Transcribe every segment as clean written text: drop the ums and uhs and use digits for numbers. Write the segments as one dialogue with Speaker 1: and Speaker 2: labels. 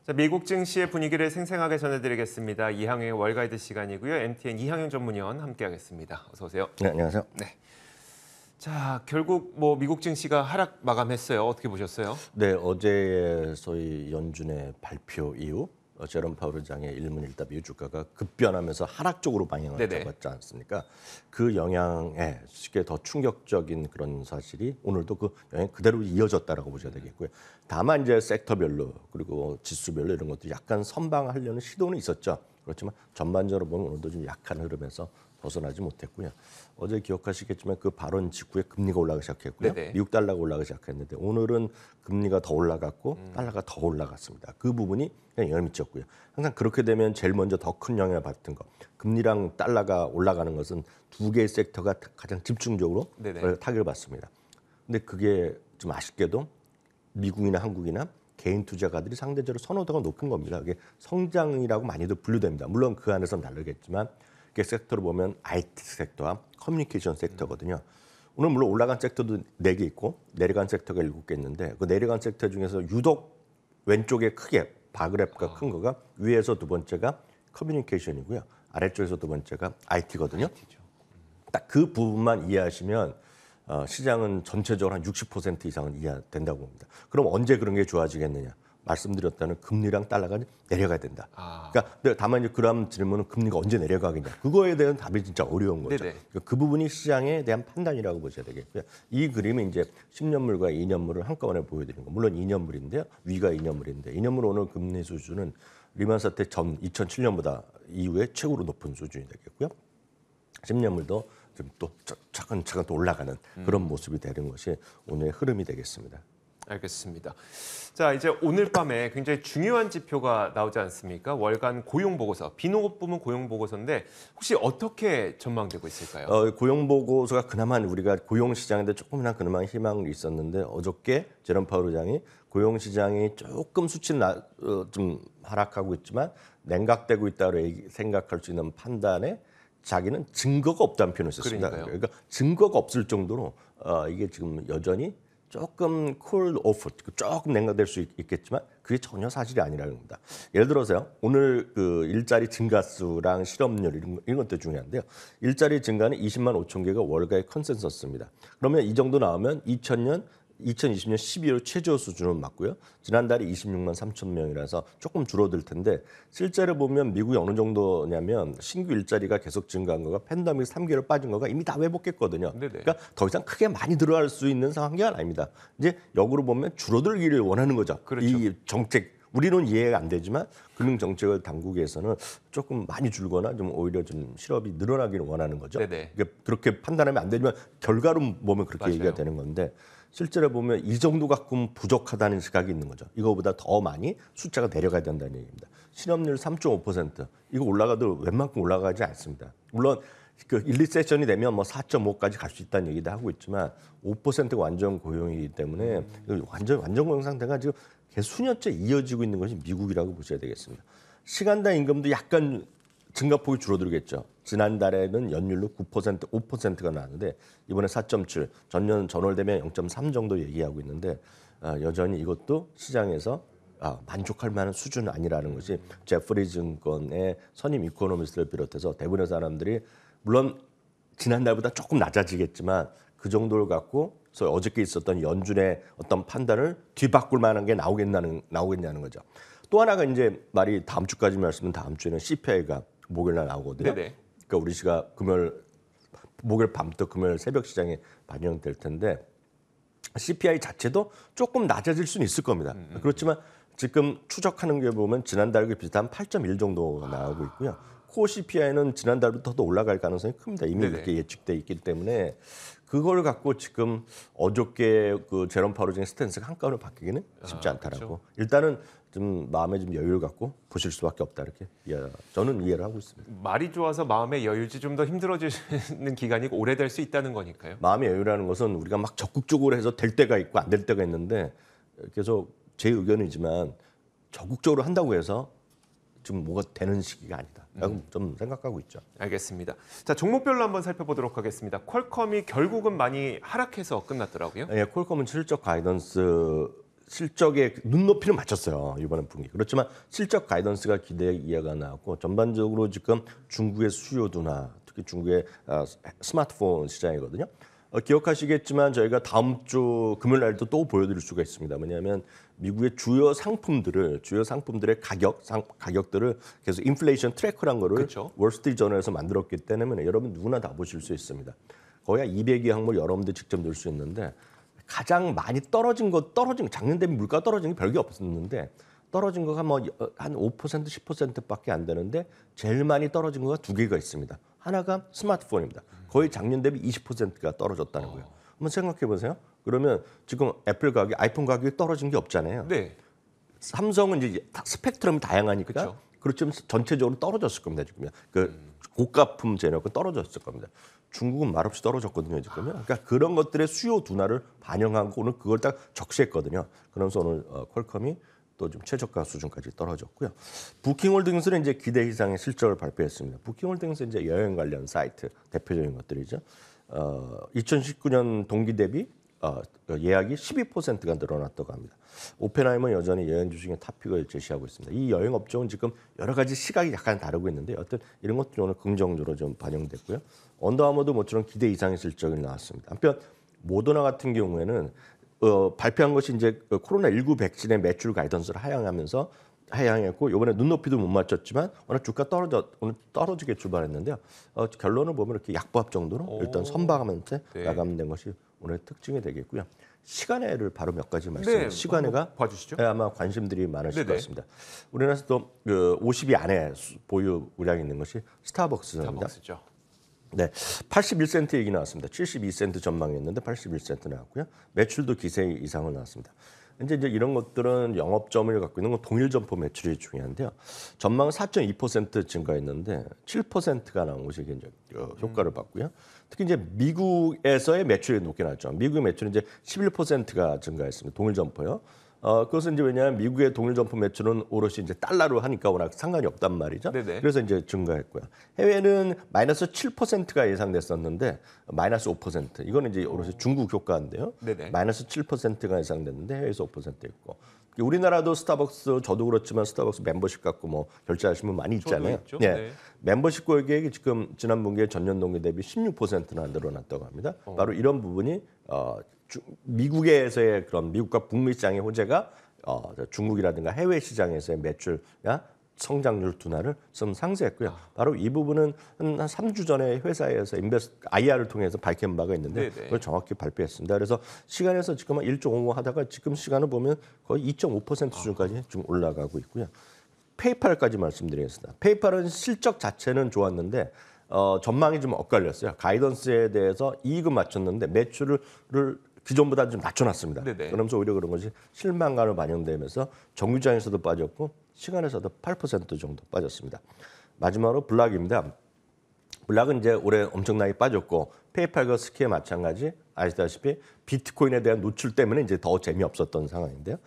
Speaker 1: 자, 미국 증시의 분위기를 생생하게 전해드리겠습니다. 이항영의 월가이드 시간이고요. MTN 이항영 전문위원 함께하겠습니다. 어서 오세요.
Speaker 2: 네, 안녕하세요.
Speaker 1: 네. 자, 결국 미국 증시가 하락 마감했어요. 어떻게 보셨어요?
Speaker 2: 네, 어제 소위 연준의 발표 이후 제롬 파월 의장의 일문일답 이후 주가가 급변하면서 하락 쪽으로 방향을
Speaker 1: 네네.
Speaker 2: 잡았지 않습니까? 그 영향에 쉽게 더 충격적인 그런 사실이 오늘도 그 영향 그대로 이어졌다라고 보셔야 되겠고요. 다만 이제 섹터별로 그리고 지수별로 이런 것도 약간 선방하려는 시도는 있었죠. 그렇지만 전반적으로 보면 오늘도 좀 약한 흐름에서 벗어나지 못했고요. 어제 기억하시겠지만 그 발언 직후에 금리가 올라가기 시작했고요.
Speaker 1: 네네.
Speaker 2: 미국 달러가 올라가기 시작했는데 오늘은 금리가 더 올라갔고 달러가 더 올라갔습니다. 그 부분이 그냥 영향을 미쳤고요. 항상 그렇게 되면 제일 먼저 더 큰 영향을 받던 거. 금리랑 달러가 올라가는 것은 두 개의 섹터가 가장 집중적으로
Speaker 1: 네네.
Speaker 2: 타격을 받습니다. 근데 그게 좀 아쉽게도 미국이나 한국이나 개인 투자가들이 상대적으로 선호도가 높은 겁니다. 이게 성장이라고 많이들 분류됩니다. 물론 그 안에서는 다르겠지만 그 섹터로 보면 IT 섹터와 커뮤니케이션 섹터거든요. 오늘 물론 올라간 섹터도 4개 있고 내려간 섹터가 7개 있는데 그 내려간 섹터 중에서 유독 왼쪽에 크게 바그래프가 큰 거가 위에서 두 번째가 커뮤니케이션이고요. 아래쪽에서 두 번째가 IT거든요. 딱 그 부분만 이해하시면 시장은 전체적으로 한 60% 이상은 이해된다고 봅니다. 그럼 언제 그런 게 좋아지겠느냐? 말씀드렸다는 금리랑 달러가 내려가야 된다. 그러니까 근데 다만 이제 그런 질문은 금리가 언제 내려가겠냐? 그거에 대한 답이 진짜 어려운 거죠. 그러니까 그 부분이 시장에 대한 판단이라고 보셔야 되겠고요. 이 그림이 이제 10년물과 2년물을 한꺼번에 보여드리는 거. 물론 2년물인데요. 위가 2년물인데 2년물 오늘 금리 수준은 리만 사태 전 2007년보다 이후에 최고로 높은 수준이 되겠고요. 10년물도 좀 또 차근차근 또 올라가는 그런 모습이 되는 것이 오늘의 흐름이 되겠습니다.
Speaker 1: 알겠습니다. 자, 이제 오늘 밤에 굉장히 중요한 지표가 나오지 않습니까? 월간 고용 보고서, 비농업 부문 고용 보고서인데 혹시 어떻게 전망되고 있을까요?
Speaker 2: 고용 보고서가 그나마 우리가 고용 시장인데 조금이나 그나마 희망이 있었는데 어저께 제롬 파월 의장이 고용 시장이 조금 수치는 좀 하락하고 있지만 냉각되고 있다고 생각할 수 있는 판단에 자기는 증거가 없다는 표현을 썼습니다. 그러니까 증거가 없을 정도로 이게 지금 여전히 조금 쿨 오프, 조금 냉각될 수 있겠지만 그게 전혀 사실이 아니라는 겁니다. 예를 들어서요. 오늘 그 일자리 증가수랑 실업률 이런 것도 중요한데요. 일자리 증가는 20만 5천 개가 월가의 컨센서스입니다. 그러면 이 정도 나오면 2020년 12월 최저 수준은 맞고요. 지난달에 26만 3천 명이라서 조금 줄어들 텐데 실제로 보면 미국이 어느 정도냐면 신규 일자리가 계속 증가한 거가 팬데믹 3개월 빠진 거가 이미 다 회복했거든요. 그러니까 더 이상 크게 많이 들어갈 수 있는 상황이 아닙니다. 이제 역으로 보면 줄어들기를 원하는 거죠. 그렇죠. 이 정책 우리는 이해가 안 되지만 금융 정책을 당국에서는 조금 많이 줄거나 좀 오히려 좀 실업이 늘어나기를 원하는 거죠. 그러니까 그렇게 판단하면 안 되지만 결과로 보면 그렇게
Speaker 1: 맞아요.
Speaker 2: 얘기가 되는 건데 실제로 보면 이 정도 갖고는 부족하다는 시각이 있는 거죠. 이거보다 더 많이 숫자가 내려가야 된다는 얘기입니다. 실업률 3.5% 이거 올라가도 웬만큼 올라가지 않습니다. 물론 그 1, 2세션이 되면 뭐 4.5까지 갈 수 있다는 얘기도 하고 있지만 5%가 완전 고용이기 때문에 완전 고용 상태가 지금 계속 수년째 이어지고 있는 것이 미국이라고 보셔야 되겠습니다. 시간당 임금도 약간 증가폭이 줄어들겠죠. 지난달에는 연율로 9%, 5%가 나왔는데 이번에 4.7, 전월 대비 0.3 정도 얘기하고 있는데 여전히 이것도 시장에서 만족할 만한 수준은 아니라는 것이 제프리 증권의 선임 이코노미스트를 비롯해서 대부분의 사람들이 물론 지난달보다 조금 낮아지겠지만 그 정도를 갖고 어저께 있었던 연준의 어떤 판단을 뒤바꿀 만한 게 나오겠냐는 거죠. 또 하나가 이제 말이 다음 주까지 말씀은 다음 주에는 CPI가 목요일 날 나오거든요. 그러니까 우리 시가 목요일 밤부터 금요일 새벽 시장에 반영될 텐데 CPI 자체도 조금 낮아질 수는 있을 겁니다. 그렇지만 지금 추적하는 게 보면 지난달과 비슷한 8.1 정도가 나오고 있고요. 코어 CPI는 지난달부터 더 올라갈 가능성이 큽니다. 이미 이렇게 예측돼 있기 때문에 그걸 갖고 지금 어저께 그 제롬 파월 의장의 스탠스가 한꺼번에 바뀌기는 쉽지 않다라고. 그렇죠. 일단은 좀 마음에 좀 여유를 갖고 보실 수밖에 없다 이렇게 저는 이해를 하고 있습니다.
Speaker 1: 말이 좋아서 마음의 여유지 좀 더 힘들어지는 기간이 오래될 수 있다는 거니까요.
Speaker 2: 마음의 여유라는 것은 우리가 막 적극적으로 해서 될 때가 있고 안 될 때가 있는데 계속 제 의견이지만 적극적으로 한다고 해서 지금 뭐가 되는 시기가 아니다. 라고 좀 생각하고 있죠.
Speaker 1: 알겠습니다. 자, 종목별로 한번 살펴보도록 하겠습니다. 퀄컴이 결국은 많이 하락해서 끝났더라고요.
Speaker 2: 네, 퀄컴은 실적 가이던스 실적의 눈높이를 맞췄어요. 이번에 분기. 그렇지만 실적 가이던스가 기대 이하가 나왔고 전반적으로 지금 중국의 수요 둔화, 특히 중국의 스마트폰 시장이거든요. 기억하시겠지만 저희가 다음 주 금요일 날도 또 보여드릴 수가 있습니다. 뭐냐면 미국의 주요 상품들의 가격들을 계속 인플레이션 트래커란 거를
Speaker 1: 그렇죠.
Speaker 2: 월스트리트 저널에서 만들었기 때문에 여러분 누구나 다 보실 수 있습니다. 거의 200여 항목 여러분들 직접 넣을 수 있는데 가장 많이 떨어진 작년 대비 물가 떨어진 게 별게 없었는데 떨어진 거가 뭐 한 5% 10%밖에 안 되는데 제일 많이 떨어진 거가 두 개가 있습니다. 하나가 스마트폰입니다. 거의 작년 대비 20%가 떨어졌다는 거예요. 한번 생각해 보세요. 그러면 지금 아이폰 가격이 떨어진 게 없잖아요.
Speaker 1: 네.
Speaker 2: 삼성은 이제 스펙트럼이 다양하니까
Speaker 1: 그렇죠.
Speaker 2: 그렇지만 전체적으로 떨어졌을 겁니다. 지금 그 고가품 제너가 떨어졌을 겁니다. 중국은 말없이 떨어졌거든요. 지금요. 그러니까 그런 것들의 수요 둔화를 반영하고 오늘 그걸 딱 적시했거든요. 그러면서 오늘 퀄컴이 또 좀 최저가 수준까지 떨어졌고요. 부킹홀딩스는 이제 기대 이상의 실적을 발표했습니다. 부킹홀딩스 이제 여행 관련 사이트 대표적인 것들이죠. 2019년 동기 대비 예약이 12%가 늘어났다고 합니다. 오펜하이머 여전히 여행 주식의 탑픽을 제시하고 있습니다. 이 여행 업종은 지금 여러 가지 시각이 약간 다르고 있는데 어떤 이런 것들이 오늘 긍정적으로 좀 반영됐고요. 언더아머도 모처럼 기대 이상의 실적이 나왔습니다. 한편 모더나 같은 경우에는 발표한 것이 이제 코로나19 백신의 매출 가이던스를 하향했고 이번에 눈높이도 못 맞췄지만 워낙 주가 오늘 떨어지게 출발했는데요. 결론을 보면 이렇게 약보합 정도로 일단 선방하면서
Speaker 1: 네.
Speaker 2: 마감된 것이 오늘 특징이 되겠고요. 시간외를 바로 몇 가지
Speaker 1: 네,
Speaker 2: 말씀드립니다. 시간외가
Speaker 1: 봐주시죠.
Speaker 2: 아마 관심들이 많으실
Speaker 1: 네네.
Speaker 2: 것 같습니다. 우리나라에서도 그 50위 안에 보유 물량이 있는 것이 스타벅스입니다.
Speaker 1: 스타벅스죠.
Speaker 2: 네, 81센트 얘기 나왔습니다. 72센트 전망이었는데 81센트 나왔고요. 매출도 기세 이상을 나왔습니다. 이제 이런 것들은 영업점을 갖고 있는 건 동일 점포 매출이 중요한데요. 전망은 4.2% 증가했는데 7%가 나온 것이 굉장히 효과를 봤고요. 특히 이제 미국에서의 매출이 높게 나왔죠. 미국의 매출은 이제 11%가 증가했습니다. 동일 점포요. 그것은 이제 왜냐하면 미국의 동일 점포 매출은 오롯이 이제 달러로 하니까 워낙 상관이 없단 말이죠.
Speaker 1: 네네.
Speaker 2: 그래서 이제 증가했고요. 해외는 마이너스 7%가 예상됐었는데 마이너스 5%. 이거는 이제 오롯이 중국 효과인데요.
Speaker 1: 네네.
Speaker 2: 마이너스 7%가 예상됐는데 해외에서 5% 있고. 우리나라도 스타벅스 저도 그렇지만 스타벅스 멤버십 갖고 뭐 결제하시는 분 많이 있잖아요.
Speaker 1: 있죠.
Speaker 2: 네.
Speaker 1: 네.
Speaker 2: 멤버십 고객이 지금 지난 분기에 전년 동기 대비 16%나 늘어났다고 합니다. 바로 이런 부분이 미국에서의 그런 미국과 북미 시장의 호재가 중국이라든가 해외 시장에서의 매출과 성장률 둔화를 좀 상쇄했고요. 바로 이 부분은 한 3주 전에 회사에서 IR을 통해서 밝힌 바가 있는데
Speaker 1: 네네.
Speaker 2: 그걸 정확히 발표했습니다. 그래서 시간에서 지금 한 1.5 하다가 지금 시간을 보면 거의 2.5% 수준까지 좀 올라가고 있고요. 페이팔까지 말씀드리겠습니다. 페이팔은 실적 자체는 좋았는데 전망이 좀 엇갈렸어요. 가이던스에 대해서 이익은 맞췄는데 매출을 기존보다 좀 낮춰놨습니다.
Speaker 1: 네네.
Speaker 2: 그러면서 오히려 그런 것이 실망감을 반영되면서 정규장에서도 빠졌고 시간에서도 8% 정도 빠졌습니다. 마지막으로 블락입니다. 블락은 이제 올해 엄청나게 빠졌고 페이팔과 스키에 마찬가지 아시다시피 비트코인에 대한 노출 때문에 이제 더 재미없었던 상황인데요.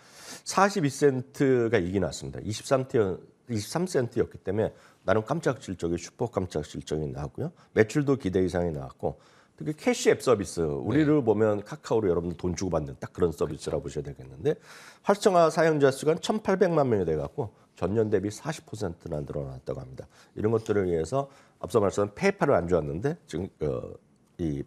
Speaker 2: 42센트가 이익이 났습니다. 23센트였기 때문에 나름 깜짝 실적이 슈퍼 깜짝 실적이 나왔고요. 매출도 기대 이상이 나왔고 특히 캐시 앱 서비스 우리를 보면 카카오로 여러분들 돈 주고 받는 딱 그런 서비스라고 보셔야 되겠는데 활성화 사용자 수가 1,800만 명이 돼갖고 전년 대비 40%나 늘어났다고 합니다. 이런 것들을 위해서 앞서 말씀한 페이팔을 안 좋았는데 지금 이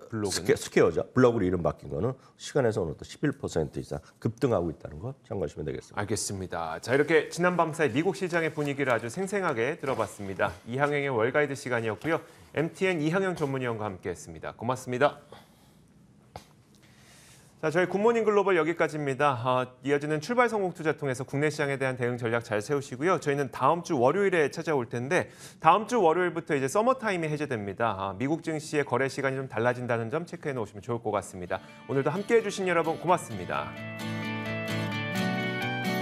Speaker 1: 블록은?
Speaker 2: 스퀘어죠. 블록으로 이름 바뀐 거는 시간에서 오늘 또 11% 이상 급등하고 있다는 거 참고하시면 되겠습니다.
Speaker 1: 알겠습니다. 자, 이렇게 지난 밤 사이 미국 시장의 분위기를 아주 생생하게 들어봤습니다. 이항영의 월가이드 시간이었고요. MTN 이항영 전문위원과 함께했습니다. 고맙습니다. 자, 저희 굿모닝 글로벌 여기까지입니다. 이어지는 출발 성공 투자 통해서 국내 시장에 대한 대응 전략 잘 세우시고요. 저희는 다음 주 월요일에 찾아올 텐데 다음 주 월요일부터 이제 서머 타임이 해제됩니다. 미국 증시의 거래 시간이 좀 달라진다는 점 체크해 놓으시면 좋을 것 같습니다. 오늘도 함께해 주신 여러분 고맙습니다.